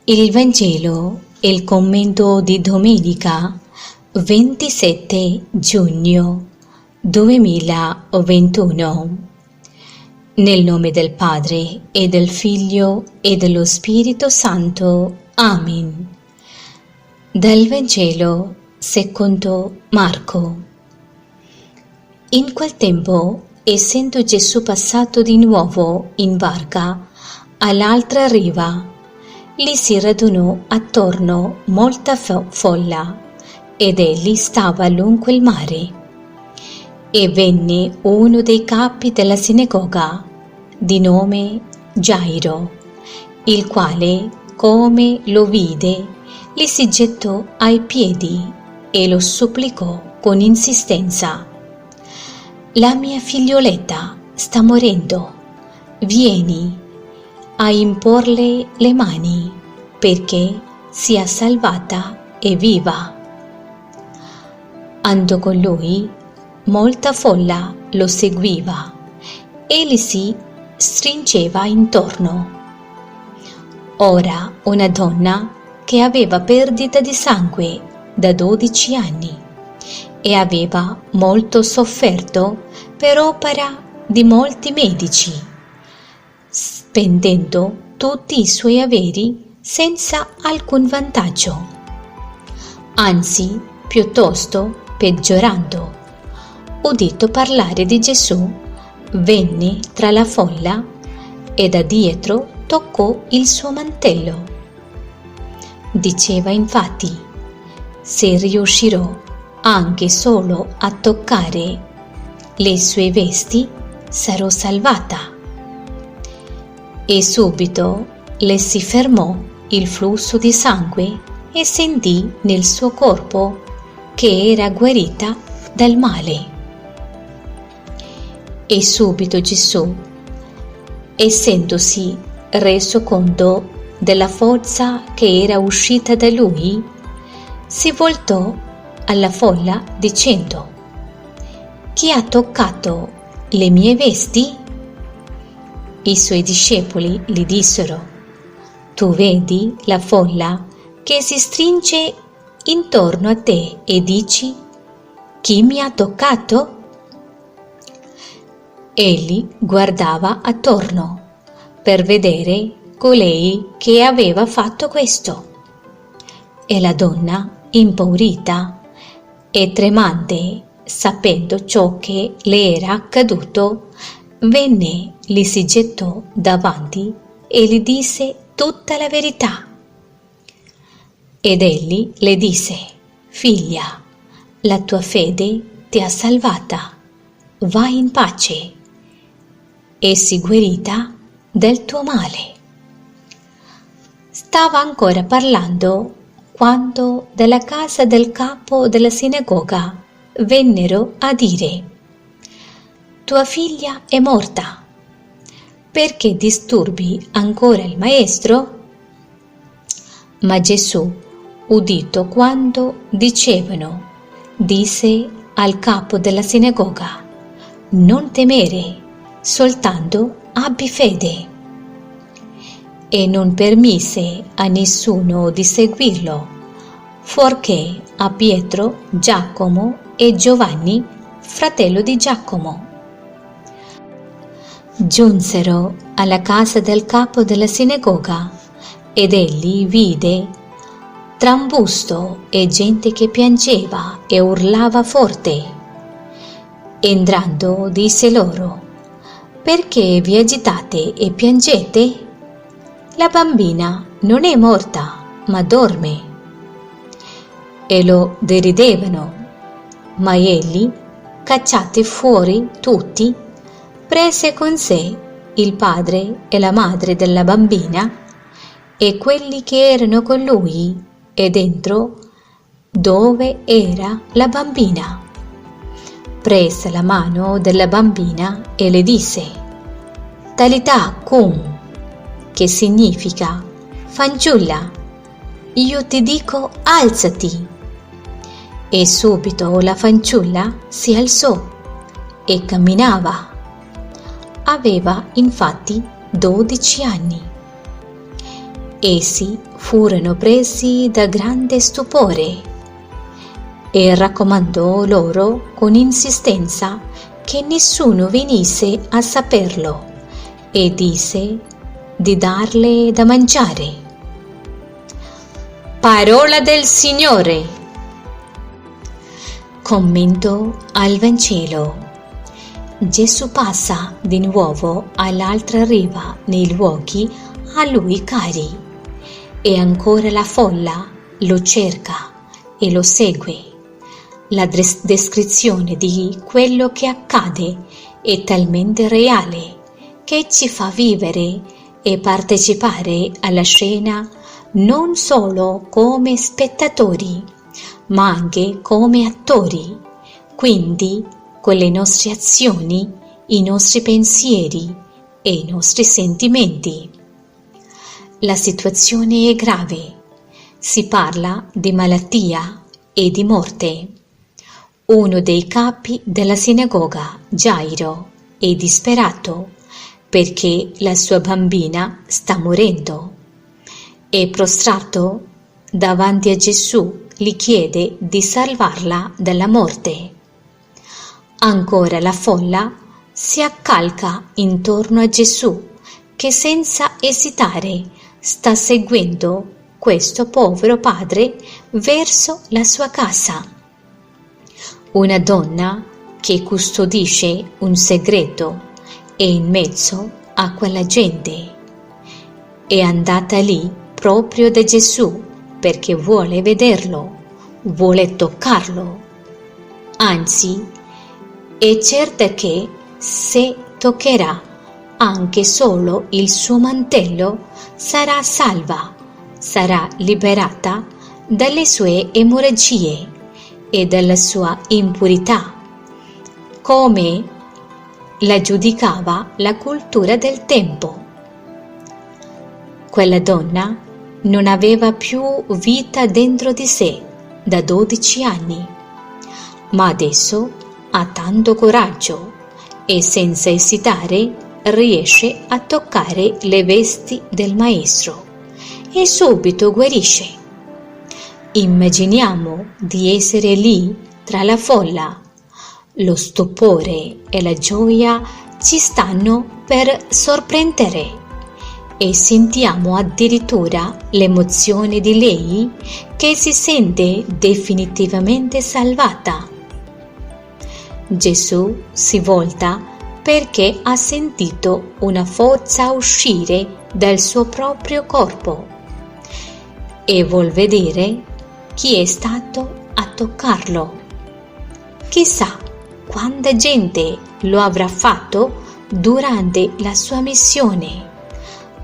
Il Vangelo e il commento di domenica 27 giugno 2021. Nel nome del Padre e del Figlio e dello Spirito Santo. Amen. Dal Vangelo secondo Marco. In quel tempo, essendo Gesù passato di nuovo in barca all'altra riva, gli si radunò attorno molta folla, ed egli stava lungo il mare. E venne uno dei capi della sinagoga, di nome Gairo, il quale, come lo vide, gli si gettò ai piedi e lo supplicò con insistenza: «La mia figlioletta sta morendo, vieni a imporle le mani perché sia salvata e viva». Andò con lui, molta folla lo seguiva e gli si stringeva intorno. Ora una donna che aveva perdita di sangue da 12 anni e aveva molto sofferto per opera di molti medici, spendendo tutti i suoi averi senza alcun vantaggio, anzi piuttosto peggiorando, udito parlare di Gesù, venne tra la folla e da dietro toccò il suo mantello. Diceva infatti: «Se riuscirò anche solo a toccare le sue vesti, sarò salvata». E subito le si fermò il flusso di sangue e sentì nel suo corpo che era guarita dal male. E subito Gesù, essendosi reso conto della forza che era uscita da lui, si voltò alla folla dicendo: «Chi ha toccato le mie vesti?» I suoi discepoli gli dissero: «Tu vedi la folla che si stringe intorno a te e dici: chi mi ha toccato?» Egli guardava attorno per vedere colei che aveva fatto questo. E la donna, impaurita e tremante, sapendo ciò che le era accaduto, venne, gli si gettò davanti e gli disse tutta la verità. Ed egli le disse: «Figlia, la tua fede ti ha salvata, vai in pace e sii guarita del tuo male». Stava ancora parlando quando dalla casa del capo della sinagoga vennero a dire: «Tua figlia è morta, perché disturbi ancora il maestro?» Ma Gesù, udito quanto dicevano, disse al capo della sinagoga: «Non temere, soltanto abbi fede». E non permise a nessuno di seguirlo, fuorché a Pietro, Giacomo e Giovanni, fratello di Giacomo. Giunsero alla casa del capo della sinagoga ed egli vide trambusto e gente che piangeva e urlava forte. Entrando disse loro: «Perché vi agitate e piangete? La bambina non è morta, ma dorme». E lo deridevano, ma egli, cacciati fuori tutti, prese con sé il padre e la madre della bambina e quelli che erano con lui ed entrò dove era la bambina. Prese la mano della bambina e le disse: «Talità cum», che significa: «Fanciulla, io ti dico alzati». E subito la fanciulla si alzò e camminava. Aveva infatti 12 anni. Essi furono presi da grande stupore e raccomandò loro con insistenza che nessuno venisse a saperlo e disse di darle da mangiare. Parola del Signore. Commento al Vangelo. Gesù passa di nuovo all'altra riva nei luoghi a lui cari e ancora la folla lo cerca e lo segue. La descrizione di quello che accade è talmente reale che ci fa vivere e partecipare alla scena non solo come spettatori, ma anche come attori, quindi con le nostre azioni, i nostri pensieri e i nostri sentimenti. La situazione è grave, si parla di malattia e di morte. Uno dei capi della sinagoga, Gairo, è disperato perché la sua bambina sta morendo. È prostrato davanti a Gesù, gli chiede di salvarla dalla morte. Ancora la folla si accalca intorno a Gesù, che senza esitare sta seguendo questo povero padre verso la sua casa. Una donna che custodisce un segreto è in mezzo a quella gente. È andata lì proprio da Gesù perché vuole vederlo, vuole toccarlo. Anzi, è certa che se toccherà anche solo il suo mantello sarà salva, sarà liberata dalle sue emorragie e dalla sua impurità, come la giudicava la cultura del tempo. Quella donna non aveva più vita dentro di sé da 12 anni, ma adesso ha tanto coraggio e senza esitare riesce a toccare le vesti del Maestro e subito guarisce. Immaginiamo di essere lì tra la folla. Lo stupore e la gioia ci stanno per sorprendere e sentiamo addirittura l'emozione di lei che si sente definitivamente salvata. Gesù si volta perché ha sentito una forza uscire dal suo proprio corpo e vuol vedere chi è stato a toccarlo. Chissà quanta gente lo avrà fatto durante la sua missione,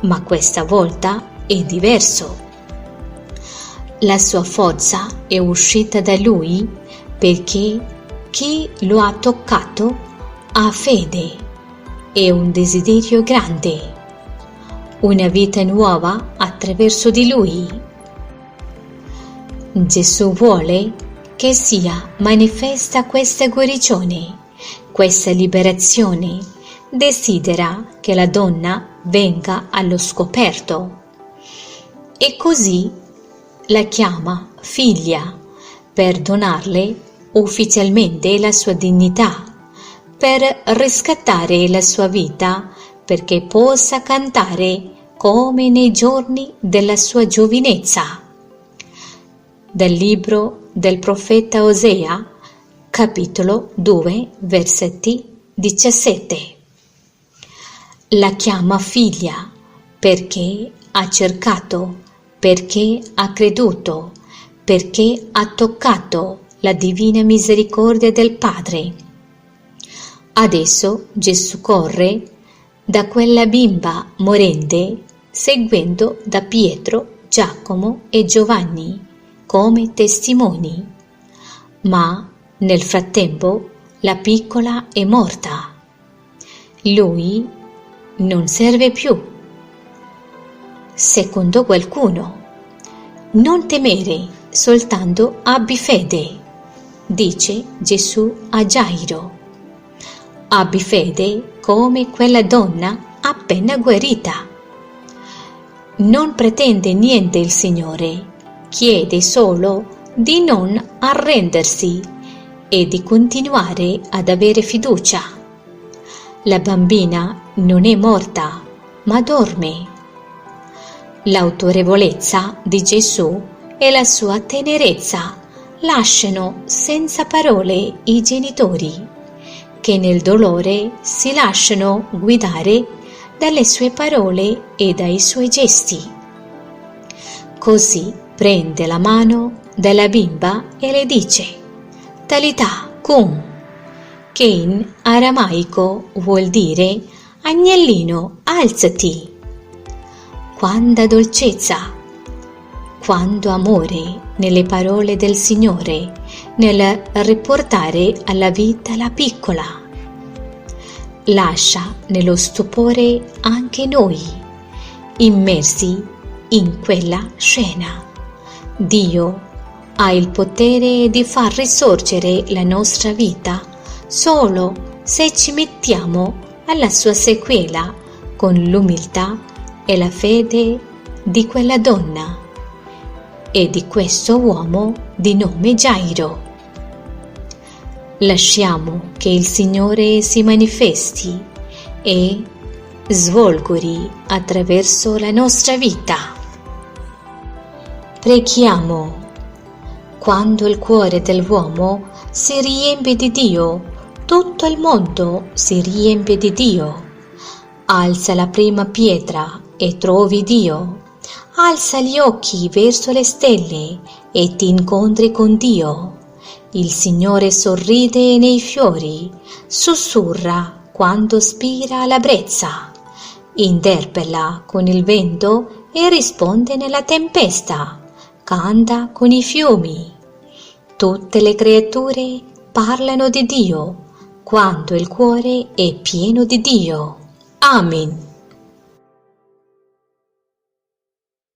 ma questa volta è diverso. La sua forza è uscita da lui perché chi lo ha toccato ha fede e un desiderio grande, una vita nuova attraverso di lui. Gesù vuole che sia manifesta questa guarigione, questa liberazione. Desidera che la donna venga allo scoperto e così la chiama figlia per donarle ufficialmente la sua dignità, per riscattare la sua vita perché possa cantare come nei giorni della sua giovinezza. Dal libro del profeta Osea, capitolo 2, versetti 17. La chiama figlia perché ha cercato, perché ha creduto, perché ha toccato la divina misericordia del Padre. Adesso Gesù corre da quella bimba morente, seguendo da Pietro, Giacomo e Giovanni come testimoni. Ma nel frattempo la piccola è morta. Lui non serve più. Secondo qualcuno, non temere, soltanto abbi fede, dice Gesù a Gairo. Abbi fede come quella donna appena guarita. non pretende niente il Signore, chiede solo di non arrendersi e di continuare ad avere fiducia. La bambina non è morta, ma dorme. L'autorevolezza di Gesù e la sua tenerezza lasciano senza parole i genitori, che nel dolore si lasciano guidare dalle sue parole e dai suoi gesti. Così prende la mano della bimba e le dice: Talità cum, che in aramaico vuol dire agnellino, alzati. Quanta dolcezza, quanto amore nelle parole del Signore, nel riportare alla vita la piccola. Lascia nello stupore anche noi, immersi in quella scena. Dio ha il potere di far risorgere la nostra vita solo se ci mettiamo alla sua sequela con l'umiltà e la fede di quella donna e di questo uomo di nome Gairo. Lasciamo che il Signore si manifesti e svolgori attraverso la nostra vita. Preghiamo. Quando il cuore dell'uomo si riempie di Dio, tutto il mondo si riempie di Dio. Alza la prima pietra e trovi Dio. Alza gli occhi verso le stelle e ti incontri con Dio. Il Signore sorride nei fiori, sussurra quando spira la brezza, interpella con il vento e risponde nella tempesta, canta con i fiumi. Tutte le creature parlano di Dio quando il cuore è pieno di Dio. Amen.